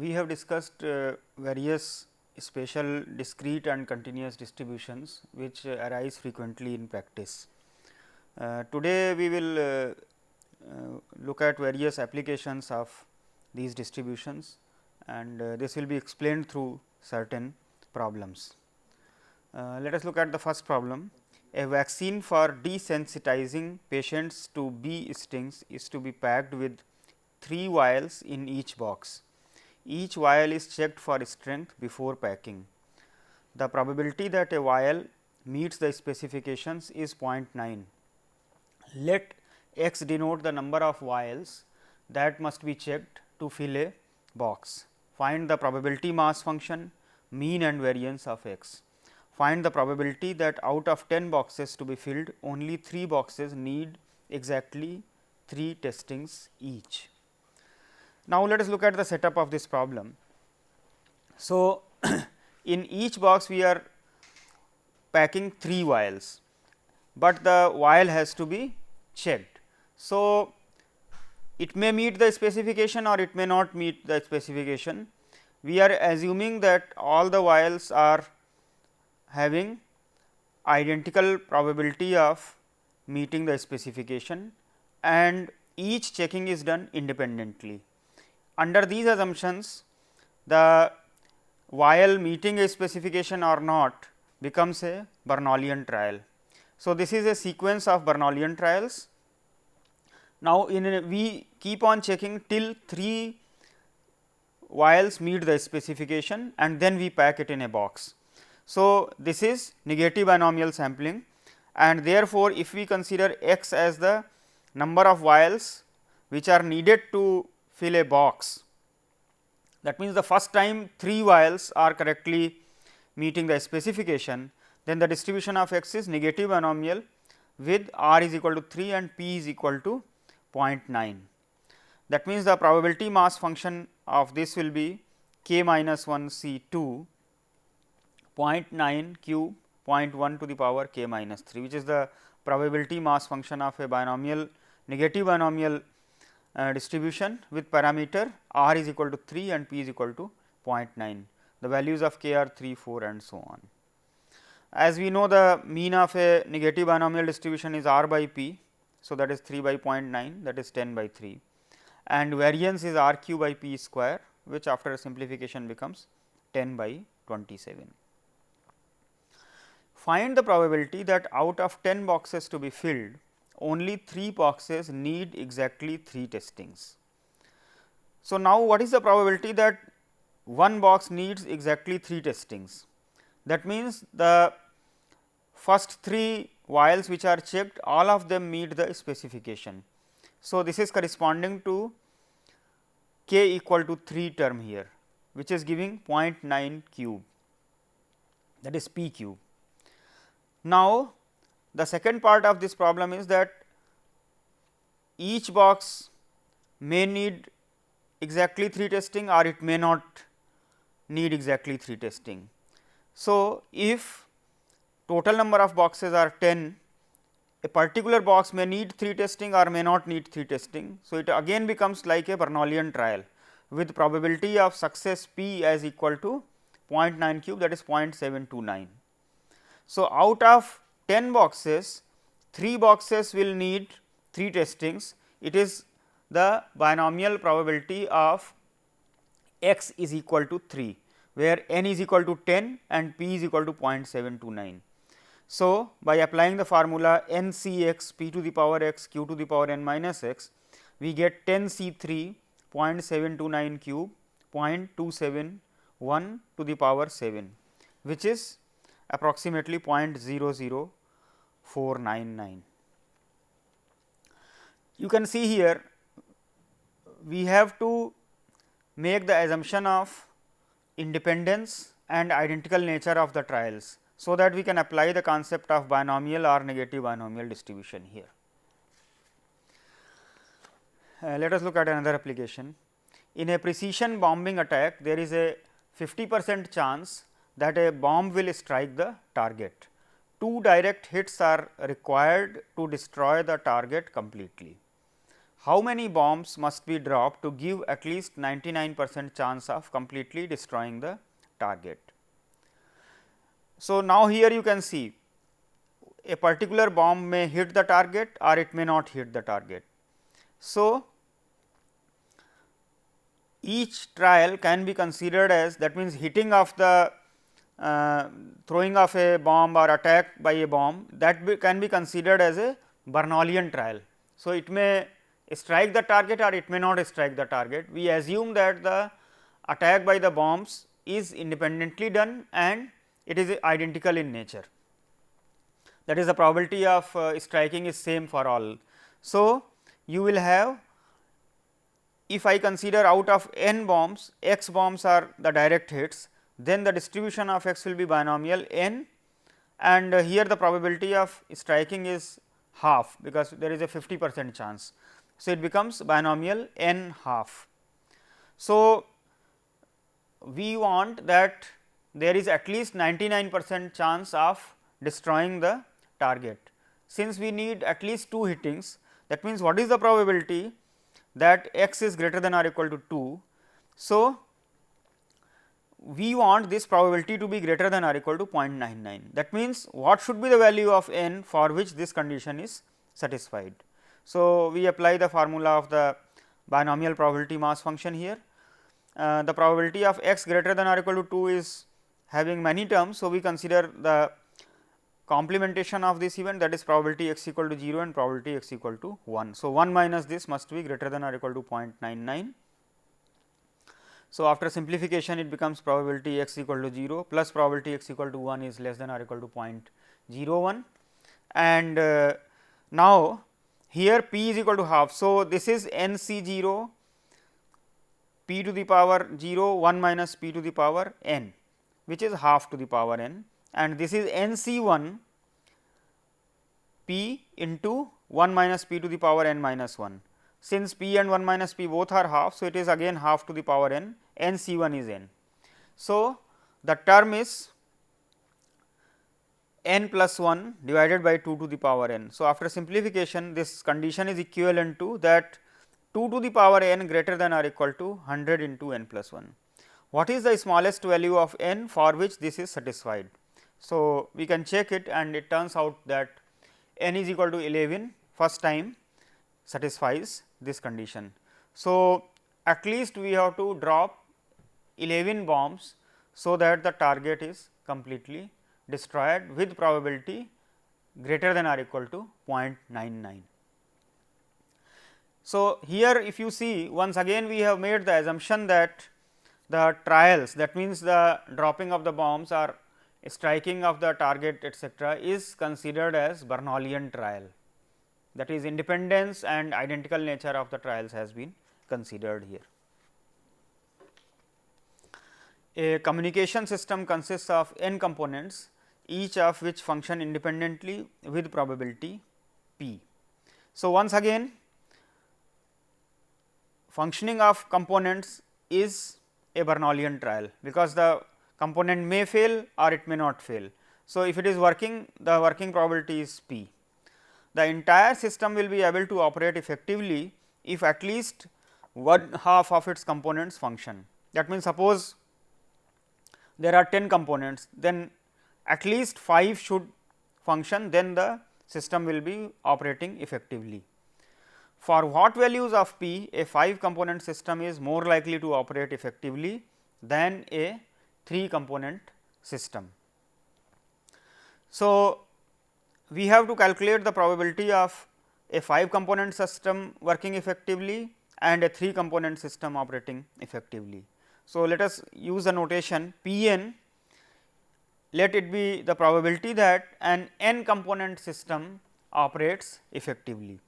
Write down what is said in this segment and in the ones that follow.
we have discussed various special discrete and continuous distributions which arise frequently in practice. Today, we will look at various applications of these distributions, and this will be explained through certain problems. Let us look at the first problem. A vaccine for desensitizing patients to bee stings is to be packed with 3 vials in each box. Each vial is checked for strength before packing. The probability that a vial meets the specifications is 0.9. Let x denote the number of vials that must be checked to fill a box. Find the probability mass function, mean and variance of x. Find the probability that out of 10 boxes to be filled, only 3 boxes need exactly 3 testings each. Now, let us look at the setup of this problem. So, in each box we are packing 3 vials, but the vial has to be checked. So, it may meet the specification or it may not meet the specification. We are assuming that all the vials are having identical probability of meeting the specification, and each checking is done independently. Under these assumptions, the vial meeting a specification or not becomes a Bernoullian trial. So, this is a sequence of Bernoullian trials. Now, we keep on checking till 3 vials meet the specification and then we pack it in a box. So, this is negative binomial sampling, and therefore, if we consider x as the number of vials which are needed to fill a box, that means the first time 3 vials are correctly meeting the specification, then the distribution of x is negative binomial with r is equal to 3 and p is equal to 0.9. That means, the probability mass function of this will be k minus 1 c 2 0.9 cube 0.1 to the power k minus 3, which is the probability mass function of a binomial negative binomial distribution with parameter r is equal to 3 and p is equal to 0.9. The values of k are 3, 4 and so on. As we know, the mean of a negative binomial distribution is r by p. So, that is 3 by 0.9, that is 10 by 3, and variance is r q by p square, which after simplification becomes 10 by 27. Find the probability that out of 10 boxes to be filled, only 3 boxes need exactly 3 testings. So, now what is the probability that one box needs exactly 3 testings? That means, the first 3 vials which are checked, all of them meet the specification. So, this is corresponding to k equal to 3 term here, which is giving 0.9 cube, that is p cube. Now, the second part of this problem is that each box may need exactly 3 testing or it may not need exactly 3 testing. So, if total number of boxes are 10, a particular box may need 3 testing or may not need 3 testing. So, it again becomes like a Bernoullian trial with probability of success p as equal to 0.9 cube, that is 0.729. So, out of 10 boxes, 3 boxes will need 3 testings. It is the binomial probability of x is equal to 3, where n is equal to 10 and p is equal to 0.729. So, by applying the formula n c x p to the power x q to the power n minus x, we get 10 c 3 0.729 cube 0.271 to the power 7, which is approximately 0.00499. You can see here we have to make the assumption of independence and identical nature of the trials, so that we can apply the concept of binomial or negative binomial distribution here. Let us look at another application. In a precision bombing attack, there is a 50% chance that a bomb will strike the target. 2 direct hits are required to destroy the target completely. how many bombs must be dropped to give at least 99% chance of completely destroying the target. So, now here you can see a particular bomb may hit the target or it may not hit the target. So, each trial can be considered as, that means hitting of the throwing of a bomb or attack by a bomb, that can be considered as a Bernoullian trial. So, it may strike the target or it may not strike the target. We assume that the attack by the bombs is independently done and it is identical in nature, that is the probability of striking is same for all. So, you will have, if I consider out of n bombs, x bombs are the direct hits, then the distribution of x will be binomial n, and here the probability of striking is half, because there is a 50% chance. So, it becomes binomial n half. So, we want that there is at least 99% chance of destroying the target. Since we need at least 2 hittings, that means what is the probability that x is greater than or equal to 2. So, we want this probability to be greater than or equal to 0.99. That means, what should be the value of n for which this condition is satisfied. So, we apply the formula of the binomial probability mass function here. The probability of x greater than or equal to 2 is having many terms. So, we consider the complementation of this event, that is probability x equal to 0 and probability x equal to 1. So, 1 minus this must be greater than or equal to 0.99. So, after simplification it becomes probability x equal to 0 plus probability x equal to 1 is less than or equal to 0.01, and now here p is equal to half. So, this is n c 0 p to the power 0 1 minus p to the power n, which is half to the power n, and this is n c 1 p into 1 minus p to the power n minus 1. Since p and 1 minus p both are half, so it is again half to the power n, n c 1 is n. So, the term is n plus 1 divided by 2 to the power n. So, after simplification this condition is equivalent to that 2 to the power n greater than or equal to 100 into n plus 1. What is the smallest value of n for which this is satisfied? So, we can check it, and it turns out that n is equal to 11 first time satisfies this condition. So, at least we have to drop 11 bombs, so that the target is completely destroyed with probability greater than or equal to 0.99. So, here if you see, once again we have made the assumption that the trials, that means the dropping of the bombs or striking of the target etcetera, is considered as Bernoullian trial, that is independence and identical nature of the trials has been considered here. A communication system consists of n components, each of which function independently with probability p. So, once again functioning of components is a Bernoullian trial, because the component may fail or it may not fail. So, if it is working, the working probability is p. The entire system will be able to operate effectively if at least one half of its components function. That means, suppose there are 10 components, then at least 5 should function, then the system will be operating effectively. For what values of p, a 5 component system is more likely to operate effectively than a 3 component system. So, we have to calculate the probability of a 5 component system working effectively and a 3 component system operating effectively. So, let us use the notation P n, let it be the probability that an n component system operates effectively.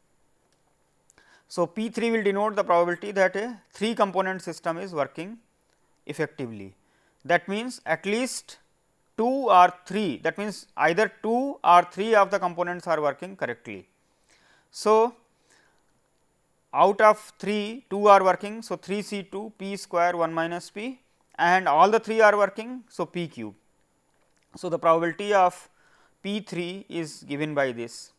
So, P 3 will denote the probability that a 3 component system is working effectively. That means, at least 2 or 3, that means either 2 or 3 of the components are working correctly. So, out of 3, 2 are working. So, 3 C 2 p square 1 minus p, and all the 3 are working. So, p cube. So, the probability of p 3 is given by this.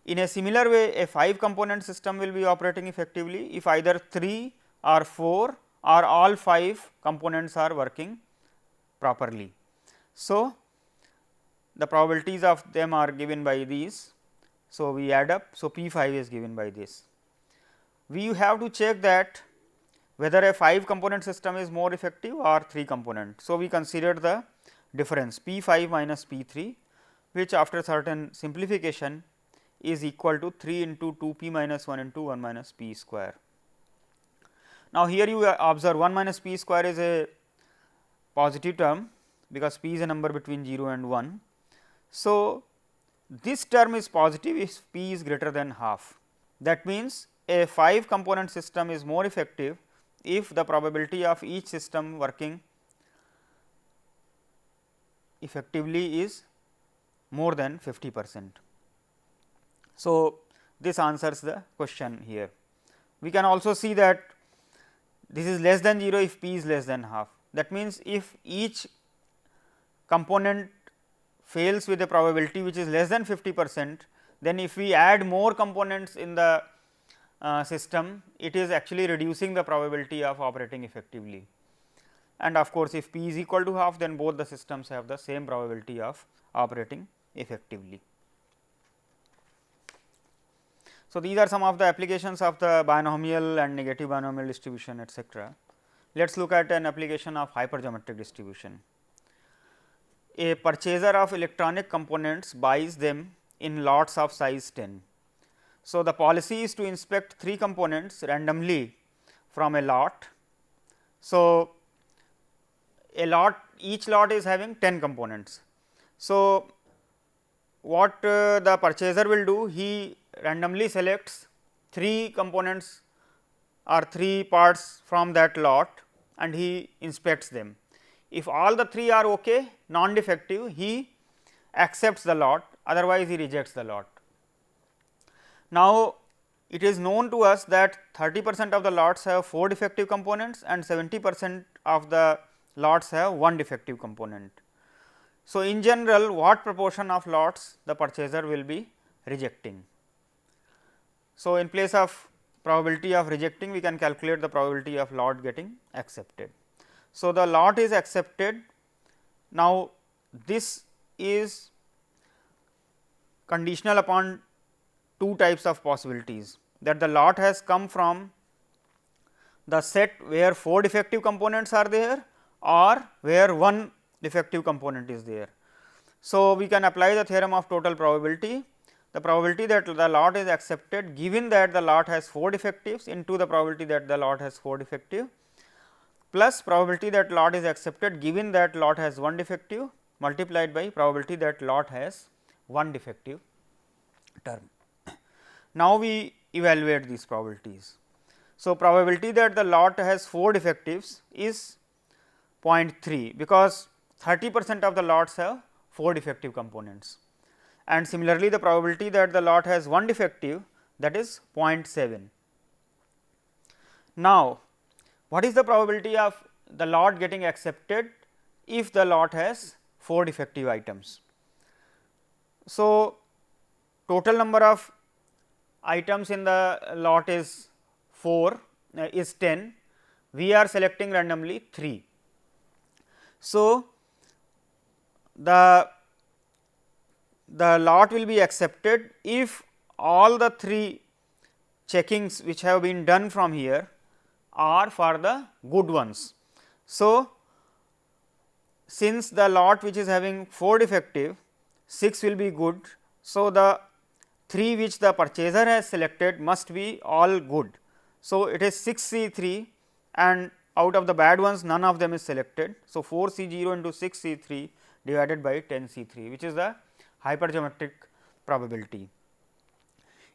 In a similar way, a 5 component system will be operating effectively if either 3 or 4 or all 5 components are working properly. So, the probabilities of them are given by these. So, we add up. So, P 5 is given by this. We have to check that whether a 5 component system is more effective or 3 component. So, we consider the difference P 5 minus P 3, which after certain simplification is equal to 3 into 2 P minus 1 into 1 minus P square. Now, here you observe 1 minus P square is a positive term, because P is a number between 0 and 1. So, this term is positive if P is greater than half. That means, a 5 component system is more effective if the probability of each system working effectively is more than 50%. So, this answers the question here. We can also see that this is less than 0 if P is less than half. That means, if each component fails with a probability which is less than 50%, then if we add more components in the system, it is actually reducing the probability of operating effectively. And of course, if P is equal to half, then both the systems have the same probability of operating effectively. So, these are some of the applications of the binomial and negative binomial distribution, etcetera. Let us look at an application of hypergeometric distribution. A purchaser of electronic components buys them in lots of size 10. So, the policy is to inspect 3 components randomly from a lot. So, each lot is having 10 components. So, what the purchaser will do, he randomly selects 3 components or 3 parts from that lot and he inspects them. If all the 3 are okay, non-defective, he accepts the lot, otherwise he rejects the lot. Now, it is known to us that 30% of the lots have 4 defective components and 70% of the lots have 1 defective component. So, in general, what proportion of lots the purchaser will be rejecting? So, in place of probability of rejecting, we can calculate the probability of lot getting accepted. So, the lot is accepted. Now, this is conditional upon 2 types of possibilities, that the lot has come from the set where 4 defective components are there or where 1 defective component is there. So, we can apply the theorem of total probability. The probability that the lot is accepted given that the lot has 4 defectives into the probability that the lot has 4 defective plus probability that lot is accepted given that lot has 1 defective multiplied by probability that lot has 1 defective term. Now, we evaluate these probabilities. So, probability that the lot has 4 defectives is 0.3, because 30% of the lots have 4 defective components, and similarly the probability that the lot has 1 defective, that is 0.7. Now, what is the probability of the lot getting accepted if the lot has 4 defective items? So, total number of items in the lot is 10, we are selecting randomly 3. So, the lot will be accepted if all the 3 checkings which have been done from here are for the good ones. So, since the lot which is having 4 defective, 6 will be good. So, the 3 which the purchaser has selected must be all good. So, it is 6 C 3 and out of the bad ones none of them is selected. So, 4 C 0 into 6 C 3 divided by 10 C 3, which is the hypergeometric probability.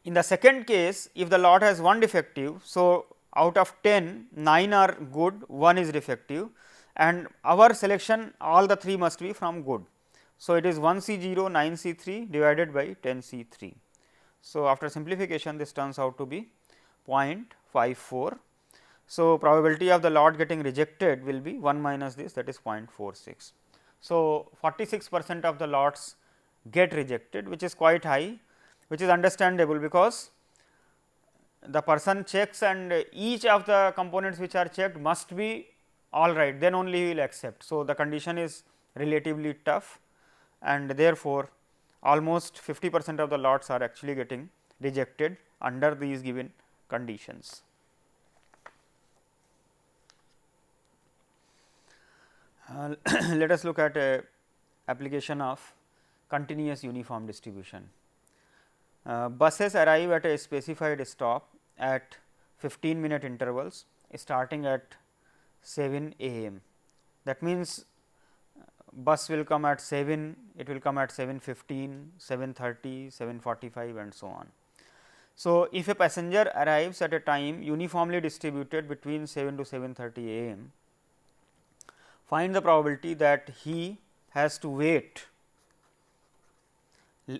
In the second case, if the lot has 1 defective, so out of 10, 9 are good, 1 is defective, and our selection all the 3 must be from good. So, it is 1 C 0 9 C 3 divided by 10 C 3. So, after simplification this turns out to be 0.54. So, probability of the lot getting rejected will be 1 minus this, that is 0.46. So, 46% of the lots get rejected, which is quite high, which is understandable, because the person checks and each of the components which are checked must be all right, then only he will accept. So, the condition is relatively tough, and therefore, almost 50% of the lots are actually getting rejected under these given conditions. Let us look at a application of continuous uniform distribution. Buses arrive at a specified stop at 15-minute intervals starting at 7 a.m. That means, bus will come at 7, it will come at 7:15, 7:30, 7:45 and so on. So, if a passenger arrives at a time uniformly distributed between 7 to 7:30 a.m., find the probability that he has to wait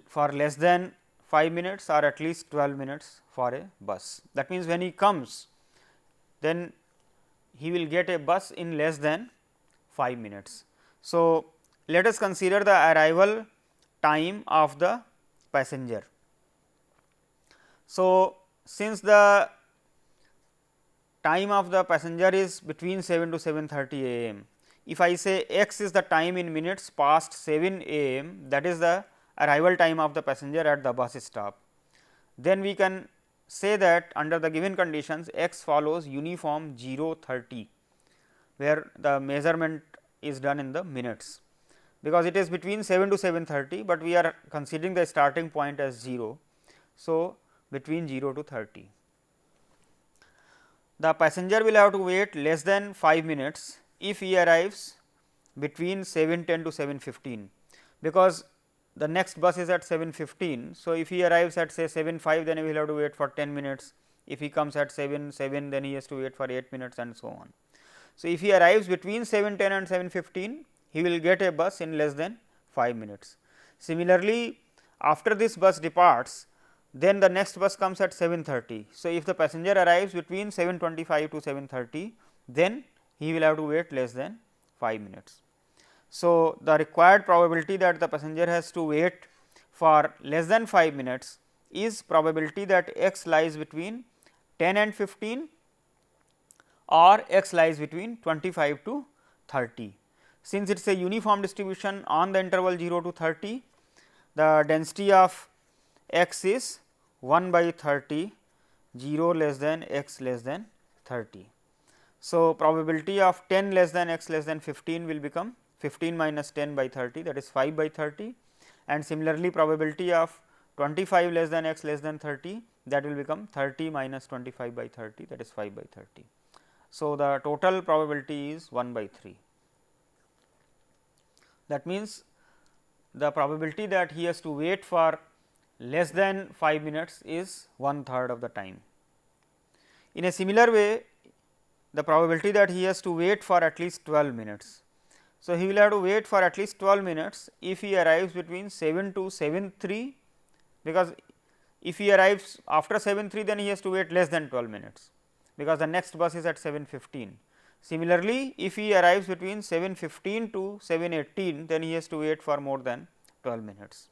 for less than 5 minutes or at least 12 minutes for a bus. That means, when he comes, then he will get a bus in less than 5 minutes. So, let us consider the arrival time of the passenger. So, since the time of the passenger is between 7 to 7:30 a.m., if I say x is the time in minutes past 7 a.m., that is the arrival time of the passenger at the bus stop, then we can say that under the given conditions x follows uniform 0:30, where the measurement is done in the minutes, because it is between 7 to 7:30, but we are considering the starting point as 0. So, between 0 to 30. The passenger will have to wait less than 5 minutes if he arrives between 7:10 to 7:15, because the next bus is at 7:15. So, if he arrives at say 7:05, then he will have to wait for 10 minutes. If he comes at 7:07, then he has to wait for 8 minutes and so on. So, if he arrives between 7:10 and 7:15, he will get a bus in less than 5 minutes. Similarly, after this bus departs, then the next bus comes at 7:30. So, if the passenger arrives between 7:25 to 7:30, then he will have to wait less than 5 minutes. So, the required probability that the passenger has to wait for less than 5 minutes is probability that x lies between 10 and 15 or x lies between 25 to 30. Since it is a uniform distribution on the interval 0 to 30, the density of x is 1 by 30, 0 less than x less than 30. So, probability of 10 less than x less than 15 will become 15 minus 10 by 30, that is 5 by 30, and similarly probability of 25 less than x less than 30, that will become 30 minus 25 by 30, that is 5 by 30. So, the total probability is 1 by 3. That means, the probability that he has to wait for less than 5 minutes is 1/3 of the time. In a similar way, the probability that he has to wait for at least 12 minutes. So, he will have to wait for at least 12 minutes if he arrives between 7 to 7:03, because if he arrives after 7:03, then he has to wait less than 12 minutes, because the next bus is at 7:15. Similarly, if he arrives between 7:15 to 7:18, then he has to wait for more than 12 minutes.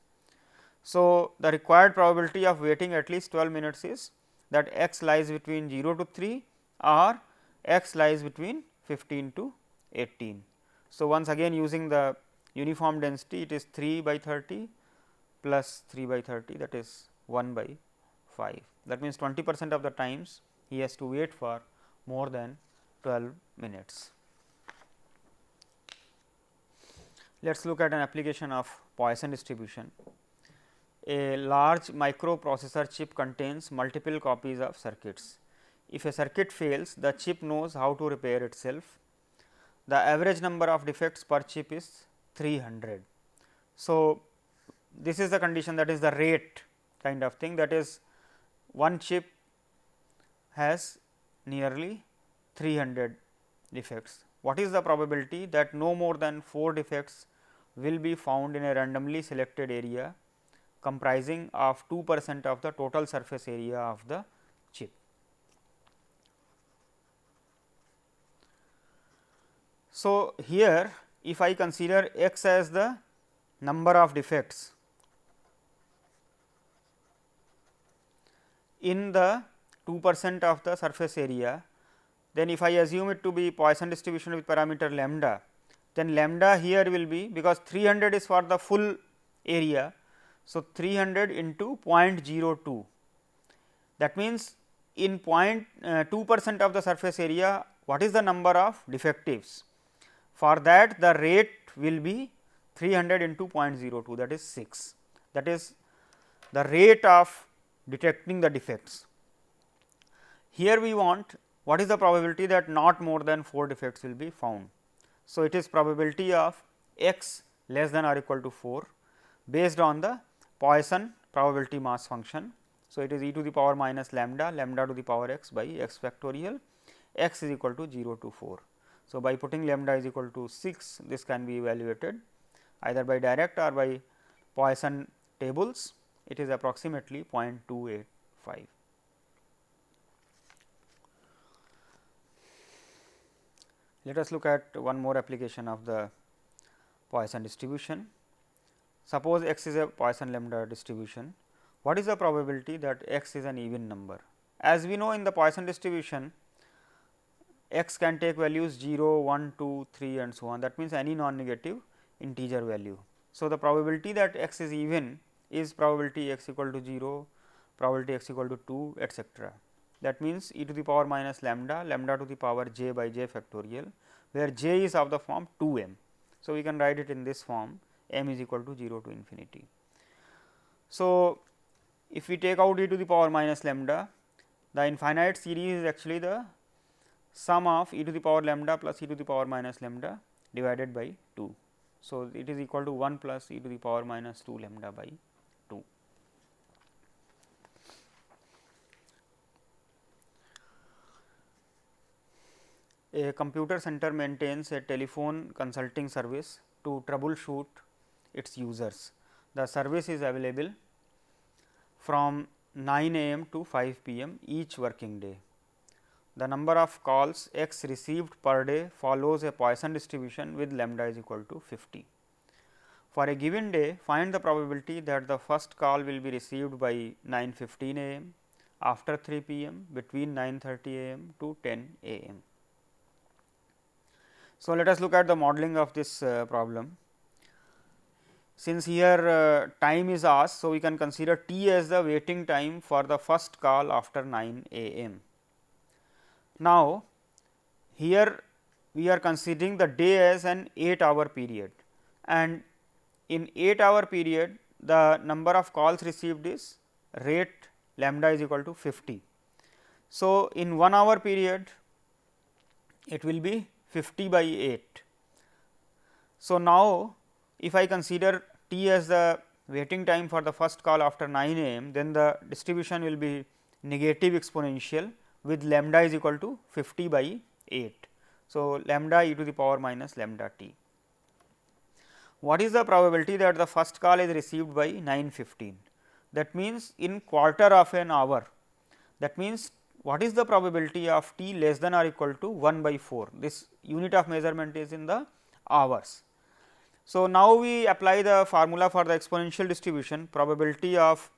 So, the required probability of waiting at least 12 minutes is that x lies between 0 to 3 or x lies between 15 to 18. So, once again using the uniform density, it is 3 by 30 plus 3 by 30, that is 1 by 5. That means, 20% of the times he has to wait for more than 12 minutes. Let us look at an application of Poisson distribution. A large microprocessor chip contains multiple copies of circuits. If a circuit fails, the chip knows how to repair itself. The average number of defects per chip is 300. So, this is the condition, that is the rate kind of thing, that is one chip has nearly 300 defects. What is the probability that no more than 4 defects will be found in a randomly selected area comprising of 2% of the total surface area of the chip? So, here if I consider x as the number of defects, in the 2% of the surface area, then if I assume it to be Poisson distribution with parameter lambda, then lambda here will be, because 300 is for the full area. So, 300 into 0.02, that means in 2% of the surface area, what is the number of defectives? For that the rate will be 300 into 0.02, that is 6, that is the rate of detecting the defects. Here we want what is the probability that not more than 4 defects will be found. So, it is probability of x less than or equal to 4 based on the Poisson probability mass function. So, it is e to the power minus lambda, lambda to the power x by x factorial, x is equal to 0 to 4. So, by putting lambda is equal to 6, this can be evaluated either by direct or by Poisson tables. It is approximately 0.285. Let us look at one more application of the Poisson distribution. Suppose x is a Poisson lambda distribution. What is the probability that x is an even number? As we know, in the Poisson distribution, x can take values 0, 1, 2, 3 and so on. That means, any non-negative integer value. So, the probability that x is even is probability x equal to 0, probability x equal to 2, etcetera. That means, e to the power minus lambda, lambda to the power j by j factorial, where j is of the form 2 m. So, we can write it in this form, m is equal to 0 to infinity. So, if we take out e to the power minus lambda, the infinite series is actually the sum of e to the power lambda plus e to the power minus lambda divided by 2. So, it is equal to 1 plus e to the power minus 2 lambda by 2. A computer center maintains a telephone consulting service to troubleshoot its users. The service is available from 9 a.m. to 5 p.m. each working day. The number of calls x received per day follows a Poisson distribution with lambda is equal to 50. For a given day, find the probability that the first call will be received by 9:15 a.m., after 3 p.m., between 9:30 a.m. to 10 a.m. So, let us look at the modeling of this problem. Since here time is asked, so we can consider t as the waiting time for the first call after 9 a.m. Now, here we are considering the day as an 8-hour period, and in 8-hour period the number of calls received is rate lambda is equal to 50. So, in 1 hour period it will be 50 by 8. So, now if I consider t as the waiting time for the first call after 9 a.m., then the distribution will be negative exponential with lambda is equal to 50 by 8. So, lambda e to the power minus lambda t. What is the probability that the first call is received by 9:15? That means, in quarter of an hour. That means, what is the probability of t less than or equal to 1 by 4? This unit of measurement is in the hours. So, now we apply the formula for the exponential distribution, probability of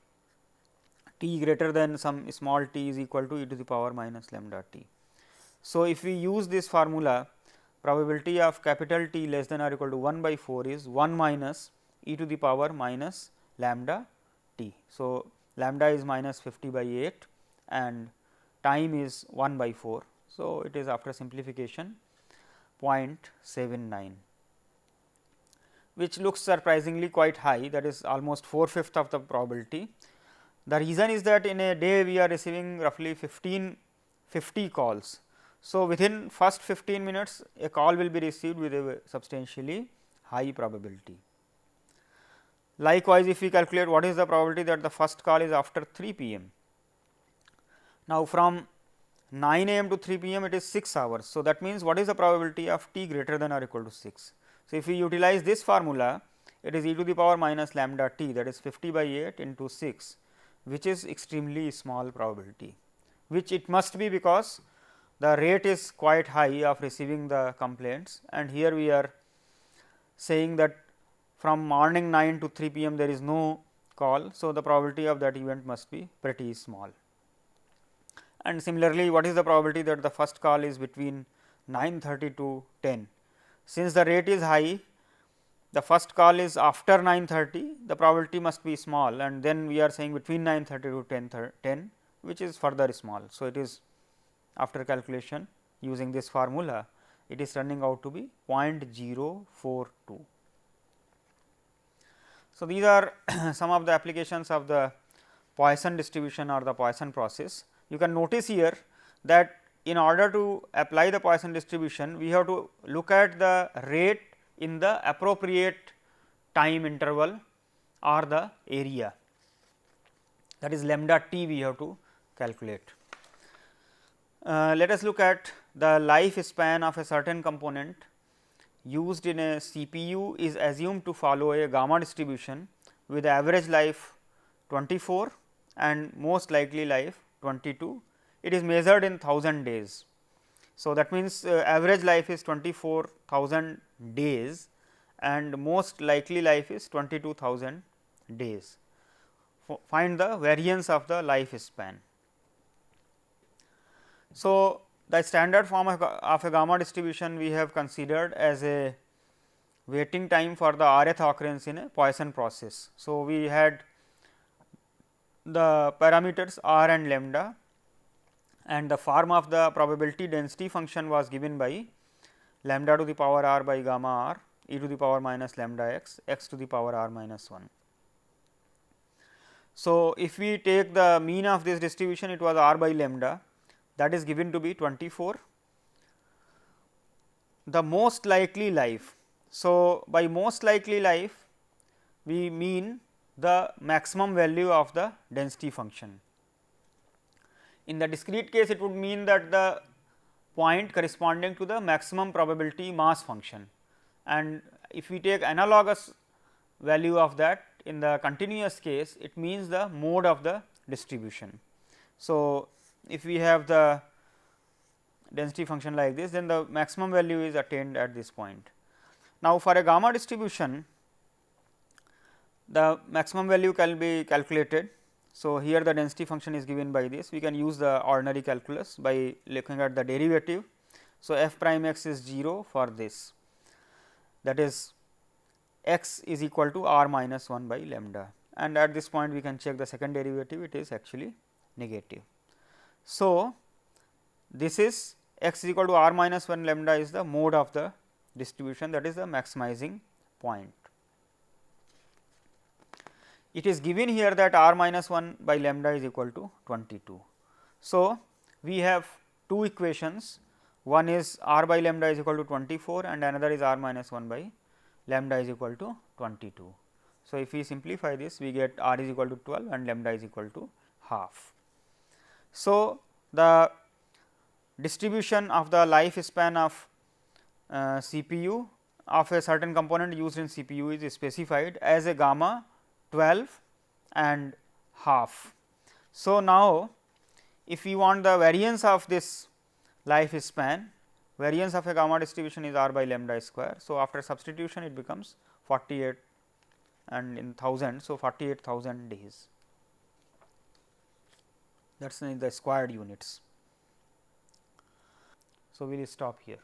t greater than some small t is equal to e to the power minus lambda t. So, if we use this formula, probability of capital T less than or equal to 1 by 4 is 1 minus e to the power minus lambda t. So, lambda is minus 50 by 8 and time is 1 by 4. So, it is after simplification 0.79, which looks surprisingly quite high, that is almost 4/5 of the probability. The reason is that in a day we are receiving roughly 50 calls. So, within first 15 minutes a call will be received with a substantially high probability. Likewise, if we calculate what is the probability that the first call is after 3 p.m. Now, from 9 a.m. to 3 p.m. it is 6 hours. So, that means, what is the probability of t greater than or equal to 6? So, if we utilize this formula, it is e to the power minus lambda t, that is 50 by 8 into 6, which is extremely small probability, which it must be because the rate is quite high of receiving the complaints, and here we are saying that from morning 9 to 3 p.m. there is no call. So, the probability of that event must be pretty small. and similarly, what is the probability that the first call is between 9:30 to 10. Since the rate is high, the first call is after 9:30, the probability must be small, and then we are saying between 9:30 to 10, which is further small. So, it is after calculation using this formula, it is turning out to be 0.042. So, these are some of the applications of the Poisson distribution or the Poisson process. You can notice here that in order to apply the Poisson distribution, we have to look at the rate in the appropriate time interval or the area, that is lambda t we have to calculate. Let us look at the life span of a certain component used in a CPU is assumed to follow a gamma distribution with average life 24 and most likely life 22. It is measured in 1000 days. So, that means, average life is 24,000 days and most likely life is 22,000 days. Find the variance of the life span. So, the standard form of a gamma distribution we have considered as a waiting time for the rth occurrence in a Poisson process. So, we had the parameters r and lambda, and the form of the probability density function was given by lambda to the power r by gamma r e to the power minus lambda x, x to the power r minus 1. So, if we take the mean of this distribution, it was r by lambda, that is given to be 24. The most likely life. So, by most likely life we mean the maximum value of the density function. In the discrete case, it would mean that the point corresponding to the maximum probability mass function, and if we take analogous value of that in the continuous case, it means the mode of the distribution. So, if we have the density function like this, then the maximum value is attained at this point. Now, for a gamma distribution, the maximum value can be calculated. So, here the density function is given by this, we can use the ordinary calculus by looking at the derivative. So, f prime x is 0 for this, that is x is equal to r minus 1 by lambda, and at this point we can check the second derivative, it is actually negative. So, this is x is equal to r minus 1 lambda is the mode of the distribution, that is the maximizing point. It is given here that r minus 1 by lambda is equal to 22. So, we have two equations, one is r by lambda is equal to 24 and another is r minus 1 by lambda is equal to 22. So, if we simplify this, we get r is equal to 12 and lambda is equal to half. So, the distribution of the lifespan of CPU of a certain component used in CPU is specified as a gamma 12 and half. So, now if we want the variance of this lifespan, variance of a gamma distribution is r by lambda square. So, after substitution it becomes 48 and in 1000. So, 48,000 days, that is in the squared units. So, we will stop here.